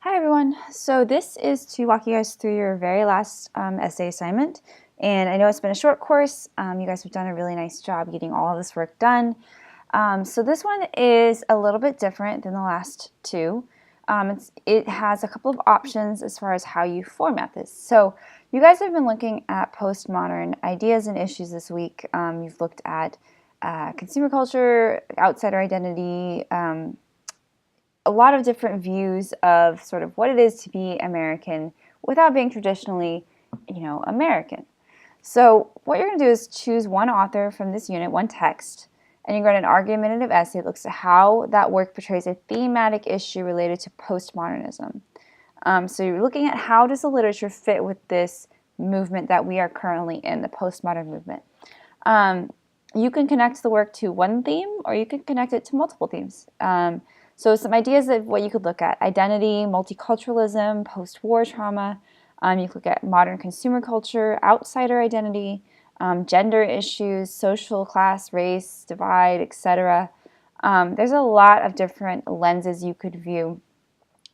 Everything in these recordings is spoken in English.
Hi everyone. So this is to walk you guys through your very last essay assignment. And I know it's been a short course. You guys have done a really nice job getting all of this work done. So this one is a little bit different than the last two. It has a couple of options as far as how you format this. So you guys have been looking at postmodern ideas and issues this week. You've looked at consumer culture, outsider identity, a lot of different views of sort of what it is to be American without being traditionally, American. So what you're going to do is choose one author from this unit, one text, and you're going to an argumentative essay that looks at how that work portrays a thematic issue related to postmodernism. So you're looking at how does the literature fit with this movement that we are currently in, the postmodern movement. You can connect the work to one theme, or you can connect it to multiple themes. So some ideas of what you could look at: identity, multiculturalism, post-war trauma. You could look at modern consumer culture, outsider identity, gender issues, social class, race, divide, etc. There's a lot of different lenses you could view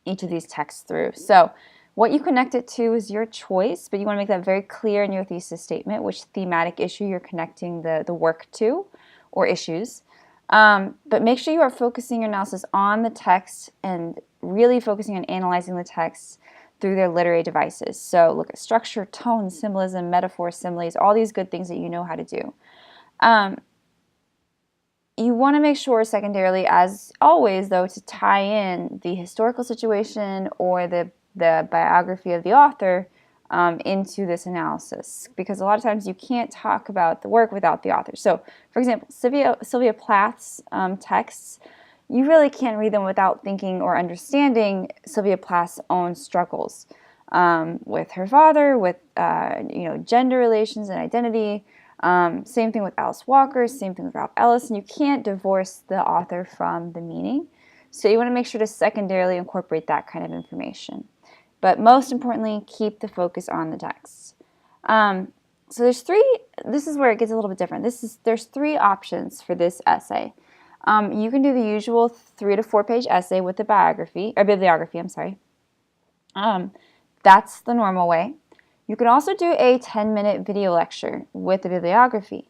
each of these texts through. So what you connect it to is your choice, but you want to make that very clear in your thesis statement, which thematic issue you're connecting the work to, or issues. But make sure you are focusing your analysis on the text and really focusing on analyzing the text through their literary devices. So look at structure, tone, symbolism, metaphor, similes, all these good things that you know how to do. You want to make sure secondarily, as always though, to tie in the historical situation or the biography of the author into this analysis, because a lot of times you can't talk about the work without the author. So, for example, Sylvia Plath's texts, you really can't read them without thinking or understanding Sylvia Plath's own struggles with her father, with gender relations and identity. Same thing with Alice Walker, same thing with Ralph Ellis, and you can't divorce the author from the meaning. So you want to make sure to secondarily incorporate that kind of information. But most importantly, keep the focus on the text. So this is where it gets a little bit different. There's three options for this essay. You can do the usual 3 to 4 page essay with the bibliography, I'm sorry. That's the normal way. You can also do a 10-minute video lecture with the bibliography.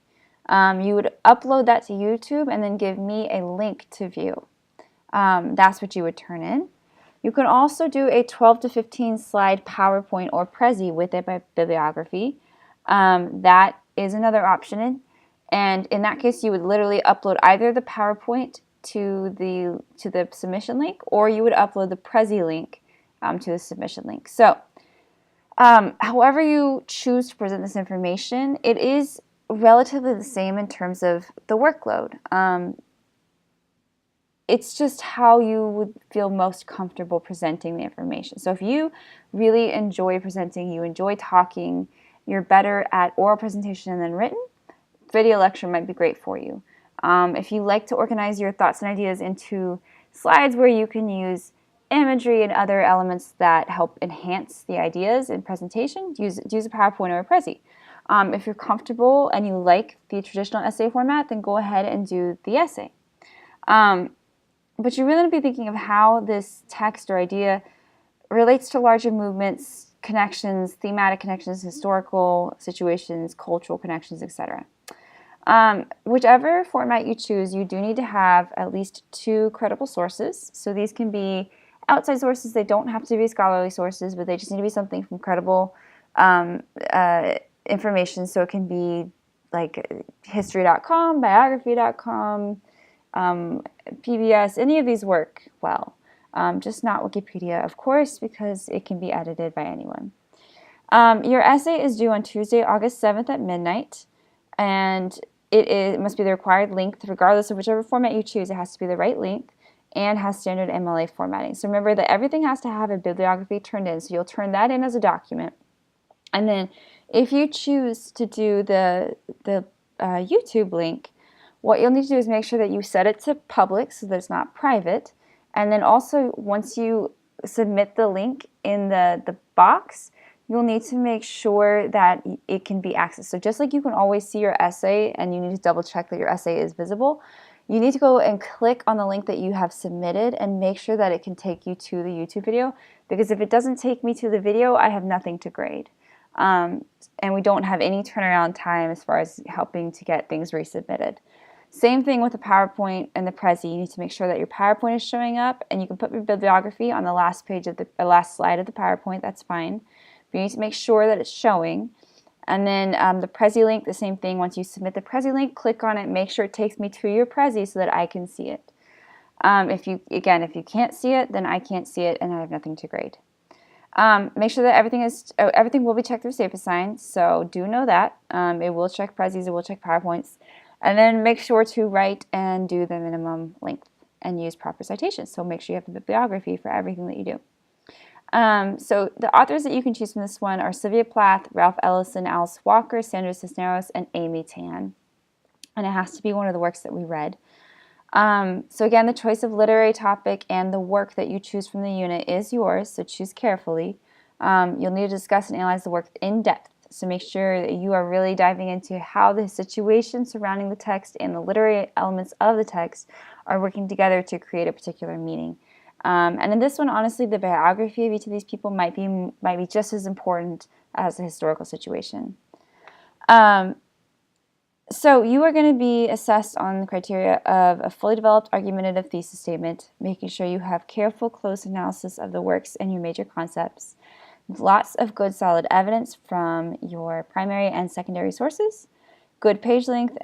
You would upload that to YouTube and then give me a link to view. That's what you would turn in. You can also do a 12 to 15 slide PowerPoint or Prezi with a bibliography. That is another option. And in that case, you would literally upload either the PowerPoint to the submission link, or you would upload the Prezi link to the submission link. So however you choose to present this information, it is relatively the same in terms of the workload. It's just how you would feel most comfortable presenting the information. So if you really enjoy presenting, you enjoy talking, you're better at oral presentation than written, video lecture might be great for you. If you like to organize your thoughts and ideas into slides where you can use imagery and other elements that help enhance the ideas in presentation, use a PowerPoint or a Prezi. If you're comfortable and you like the traditional essay format, then go ahead and do the essay. But you really want to be thinking of how this text or idea relates to larger movements, connections, thematic connections, historical situations, cultural connections, etc. Whichever format you choose, you do need to have at least 2 credible sources. So these can be outside sources. They don't have to be scholarly sources, but they just need to be something from credible information. So it can be like history.com, biography.com, PBS, any of these work well. Just not Wikipedia, of course, because it can be edited by anyone. Your essay is due on Tuesday, August 7th at midnight, and it must be the required length. Regardless of whichever format you choose, it has to be the right length and has standard MLA formatting. So remember that everything has to have a bibliography turned in, so you'll turn that in as a document. And then if you choose to do the YouTube link, what you'll need to do is make sure that you set it to public so that it's not private. And then also, once you submit the link in the box, you'll need to make sure that it can be accessed. So just like you can always see your essay and you need to double check that your essay is visible, you need to go and click on the link that you have submitted and make sure that it can take you to the YouTube video, because if it doesn't take me to the video, I have nothing to grade. And we don't have any turnaround time as far as helping to get things resubmitted. Same thing with the PowerPoint and the Prezi. You need to make sure that your PowerPoint is showing up, and you can put your bibliography on the last page of the last slide of the PowerPoint. That's fine. But you need to make sure that it's showing. And then the Prezi link, the same thing. Once you submit the Prezi link, click on it. Make sure it takes me to your Prezi so that I can see it. If you can't see it, then I can't see it, and I have nothing to grade. Make sure that everything will be checked through SafeAssign. So do know that it will check Prezis, it will check PowerPoints. And then make sure to write and do the minimum length and use proper citations. So make sure you have the bibliography for everything that you do. So the authors that you can choose from this one are Sylvia Plath, Ralph Ellison, Alice Walker, Sandra Cisneros, and Amy Tan. And it has to be one of the works that we read. So again, the choice of literary topic and the work that you choose from the unit is yours, so choose carefully. You'll need to discuss and analyze the work in depth. So make sure that you are really diving into how the situation surrounding the text and the literary elements of the text are working together to create a particular meaning. And in this one, honestly, the biography of each of these people might be just as important as the historical situation. So you are going to be assessed on the criteria of a fully developed argumentative thesis statement, making sure you have careful, close analysis of the works and your major concepts, lots of good solid evidence from your primary and secondary sources, good page length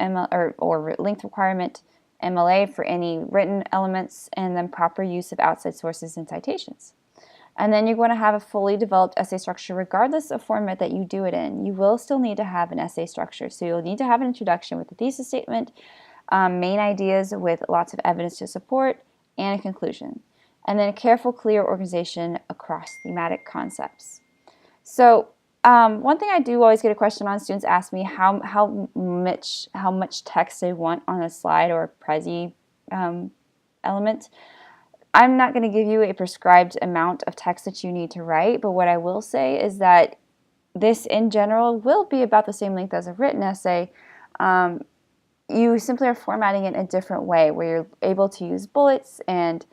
or length requirement, MLA for any written elements, and then proper use of outside sources and citations. And then you're going to have a fully developed essay structure regardless of format that you do it in. You will still need to have an essay structure. So you'll need to have an introduction with the thesis statement, main ideas with lots of evidence to support, and a conclusion. And then a careful, clear organization across thematic concepts. So one thing I do always get a question on, students ask me how much text they want on a slide or a Prezi element. I'm not going to give you a prescribed amount of text that you need to write, but what I will say is that this in general will be about the same length as a written essay. You simply are formatting it in a different way where you're able to use bullets and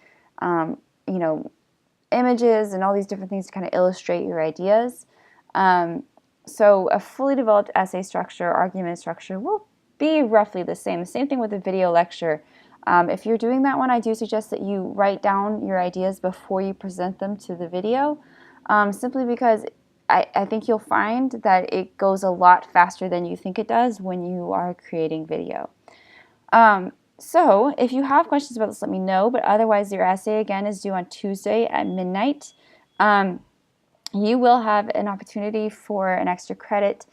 images and all these different things to kind of illustrate your ideas. So a fully developed essay structure, argument structure will be roughly the same. The same thing with a video lecture. If you're doing that one, I do suggest that you write down your ideas before you present them to the video, simply because I think you'll find that it goes a lot faster than you think it does when you are creating video. So if you have questions about this, let me know, but otherwise your essay again is due on Tuesday at midnight. You will have an opportunity for an extra credit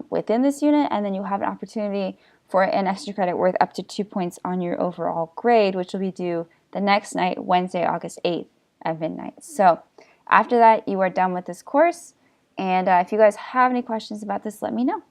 within this unit, and then you'll have an opportunity for an extra credit worth up to 2 points on your overall grade, which will be due the next night, Wednesday, August 8th at midnight. So after that, you are done with this course. And if you guys have any questions about this, let me know.